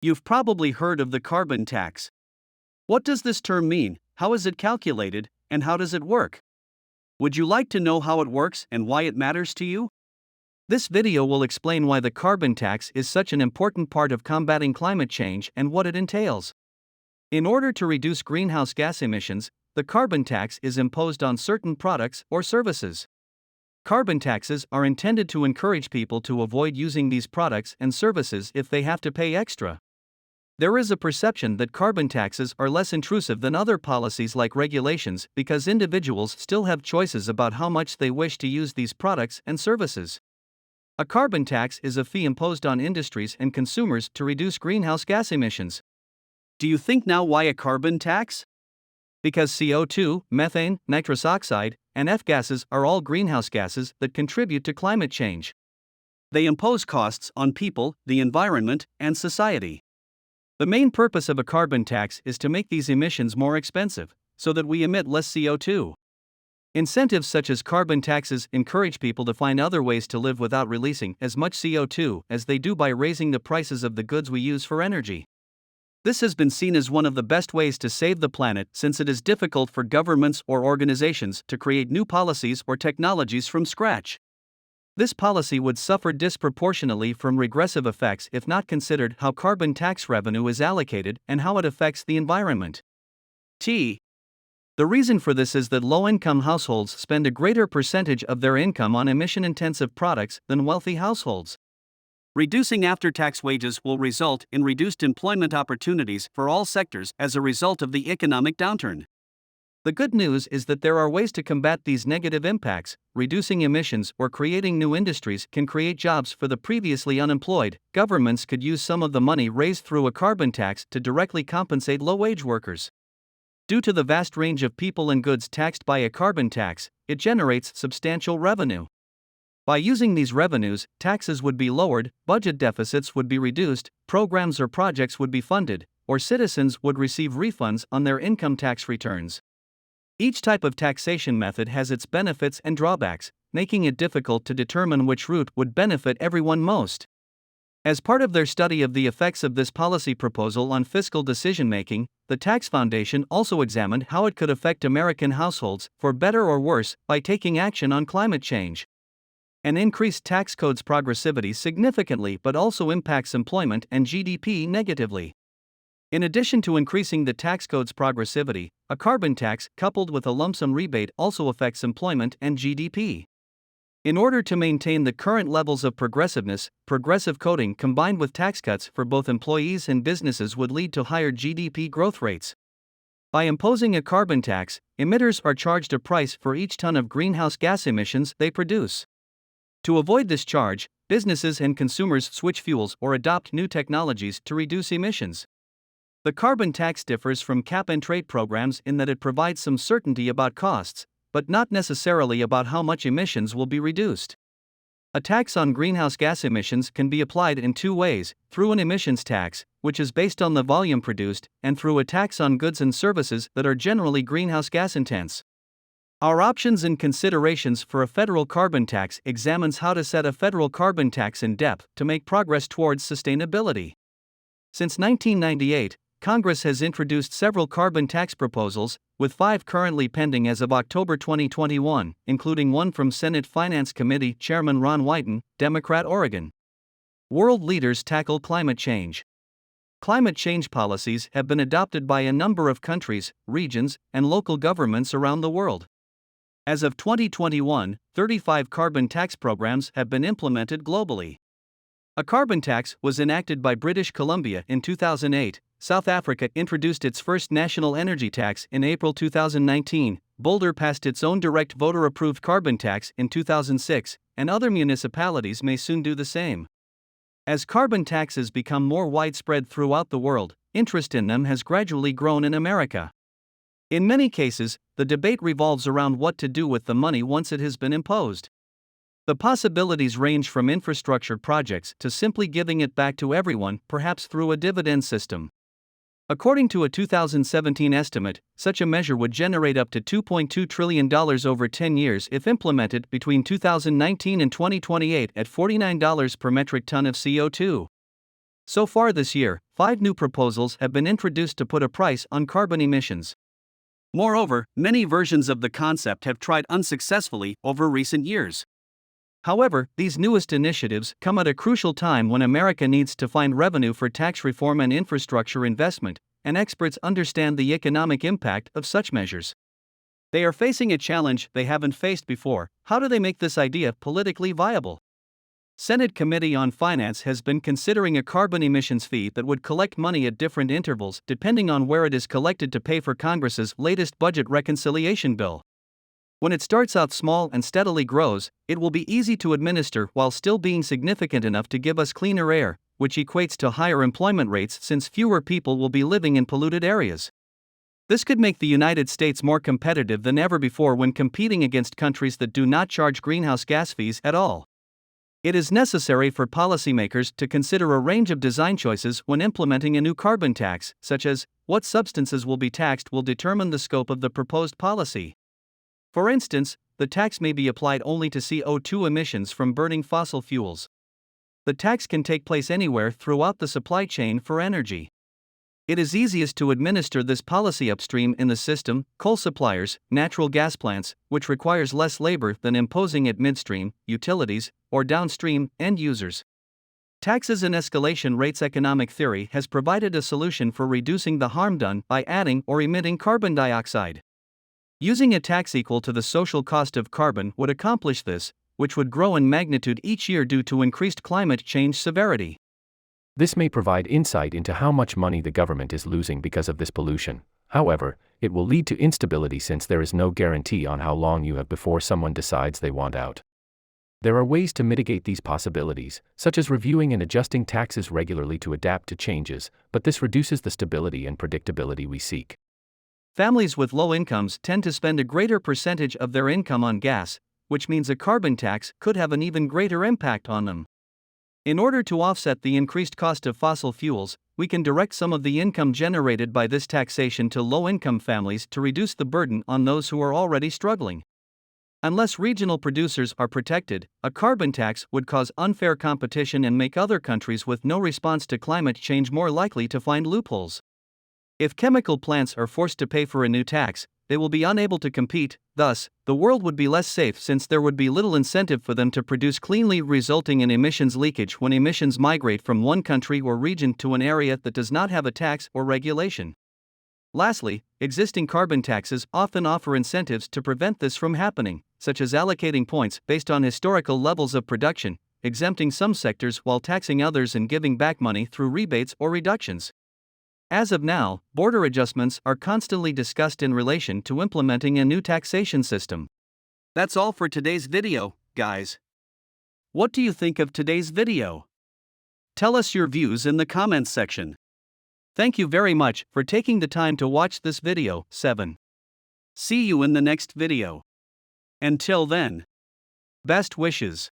You've probably heard of the carbon tax. What does this term mean, how is it calculated, and how does it work? Would you like to know how it works and why it matters to you? This video will explain why the carbon tax is such an important part of combating climate change and what it entails. In order to reduce greenhouse gas emissions, the carbon tax is imposed on certain products or services. Carbon taxes are intended to encourage people to avoid using these products and services if they have to pay extra. There is a perception that carbon taxes are less intrusive than other policies like regulations because individuals still have choices about how much they wish to use these products and services. A carbon tax is a fee imposed on industries and consumers to reduce greenhouse gas emissions. Do you think now why a carbon tax? Because CO2, methane, nitrous oxide, and F-gases are all greenhouse gases that contribute to climate change. They impose costs on people, the environment, and society. The main purpose of a carbon tax is to make these emissions more expensive, so that we emit less CO2. Incentives such as carbon taxes encourage people to find other ways to live without releasing as much CO2 as they do by raising the prices of the goods we use for energy. This has been seen as one of the best ways to save the planet since it is difficult for governments or organizations to create new policies or technologies from scratch. This policy would suffer disproportionately from regressive effects if not considered how carbon tax revenue is allocated and how it affects the environment. The reason for this is that low-income households spend a greater percentage of their income on emission-intensive products than wealthy households. Reducing after-tax wages will result in reduced employment opportunities for all sectors as a result of the economic downturn. The good news is that there are ways to combat these negative impacts. Reducing emissions or creating new industries can create jobs for the previously unemployed. Governments could use some of the money raised through a carbon tax to directly compensate low-wage workers. Due to the vast range of people and goods taxed by a carbon tax, it generates substantial revenue. By using these revenues, taxes would be lowered, budget deficits would be reduced, programs or projects would be funded, or citizens would receive refunds on their income tax returns. Each type of taxation method has its benefits and drawbacks, making it difficult to determine which route would benefit everyone most. As part of their study of the effects of this policy proposal on fiscal decision-making, the Tax Foundation also examined how it could affect American households, for better or worse, by taking action on climate change. An increased tax code's progressivity significantly but also impacts employment and GDP negatively. In addition to increasing the tax code's progressivity, a carbon tax coupled with a lump sum rebate also affects employment and GDP. In order to maintain the current levels of progressiveness, progressive coding combined with tax cuts for both employees and businesses would lead to higher GDP growth rates. By imposing a carbon tax, emitters are charged a price for each ton of greenhouse gas emissions they produce. To avoid this charge, businesses and consumers switch fuels or adopt new technologies to reduce emissions. The carbon tax differs from cap-and-trade programs in that it provides some certainty about costs, but not necessarily about how much emissions will be reduced. A tax on greenhouse gas emissions can be applied in two ways: through an emissions tax, which is based on the volume produced, and through a tax on goods and services that are generally greenhouse gas intense. Our options and considerations for a federal carbon tax examines how to set a federal carbon tax in depth to make progress towards sustainability. Since 1998, Congress has introduced several carbon tax proposals, with 5 currently pending as of October 2021, including one from Senate Finance Committee Chairman Ron Wyden, Democrat, Oregon. World leaders tackle climate change. Climate change policies have been adopted by a number of countries, regions, and local governments around the world. As of 2021, 35 carbon tax programs have been implemented globally. A carbon tax was enacted by British Columbia in 2008, South Africa introduced its first national energy tax in April 2019, Boulder passed its own direct voter-approved carbon tax in 2006, and other municipalities may soon do the same. As carbon taxes become more widespread throughout the world, interest in them has gradually grown in America. In many cases, the debate revolves around what to do with the money once it has been imposed. The possibilities range from infrastructure projects to simply giving it back to everyone, perhaps through a dividend system. According to a 2017 estimate, such a measure would generate up to $2.2 trillion over 10 years if implemented between 2019 and 2028 at $49 per metric ton of CO2. So far this year, 5 new proposals have been introduced to put a price on carbon emissions. Moreover, many versions of the concept have tried unsuccessfully over recent years. However, these newest initiatives come at a crucial time when America needs to find revenue for tax reform and infrastructure investment, and experts understand the economic impact of such measures. They are facing a challenge they haven't faced before. How do they make this idea politically viable? Senate Committee on Finance has been considering a carbon emissions fee that would collect money at different intervals depending on where it is collected to pay for Congress's latest budget reconciliation bill. When it starts out small and steadily grows, it will be easy to administer while still being significant enough to give us cleaner air, which equates to higher employment rates since fewer people will be living in polluted areas. This could make the United States more competitive than ever before when competing against countries that do not charge greenhouse gas fees at all. It is necessary for policymakers to consider a range of design choices when implementing a new carbon tax, such as what substances will be taxed will determine the scope of the proposed policy. For instance, the tax may be applied only to CO2 emissions from burning fossil fuels. The tax can take place anywhere throughout the supply chain for energy. It is easiest to administer this policy upstream in the system, coal suppliers, natural gas plants, which requires less labor than imposing it midstream, utilities, or downstream, end users. Taxes and escalation rates economic theory has provided a solution for reducing the harm done by adding or emitting carbon dioxide. Using a tax equal to the social cost of carbon would accomplish this, which would grow in magnitude each year due to increased climate change severity. This may provide insight into how much money the government is losing because of this pollution. However, it will lead to instability since there is no guarantee on how long you have before someone decides they want out. There are ways to mitigate these possibilities, such as reviewing and adjusting taxes regularly to adapt to changes, but this reduces the stability and predictability we seek. Families with low incomes tend to spend a greater percentage of their income on gas, which means a carbon tax could have an even greater impact on them. In order to offset the increased cost of fossil fuels, we can direct some of the income generated by this taxation to low-income families to reduce the burden on those who are already struggling. Unless regional producers are protected, a carbon tax would cause unfair competition and make other countries with no response to climate change more likely to find loopholes. If chemical plants are forced to pay for a new tax, they will be unable to compete. Thus, the world would be less safe since there would be little incentive for them to produce cleanly, resulting in emissions leakage when emissions migrate from one country or region to an area that does not have a tax or regulation. Lastly, existing carbon taxes often offer incentives to prevent this from happening, such as allocating points based on historical levels of production, exempting some sectors while taxing others and giving back money through rebates or reductions. As of now, border adjustments are constantly discussed in relation to implementing a new taxation system. That's all for today's video, guys. What do you think of today's video? Tell us your views in the comments section. Thank you very much for taking the time to watch this video. 7. See you in the next video. Until then, best wishes.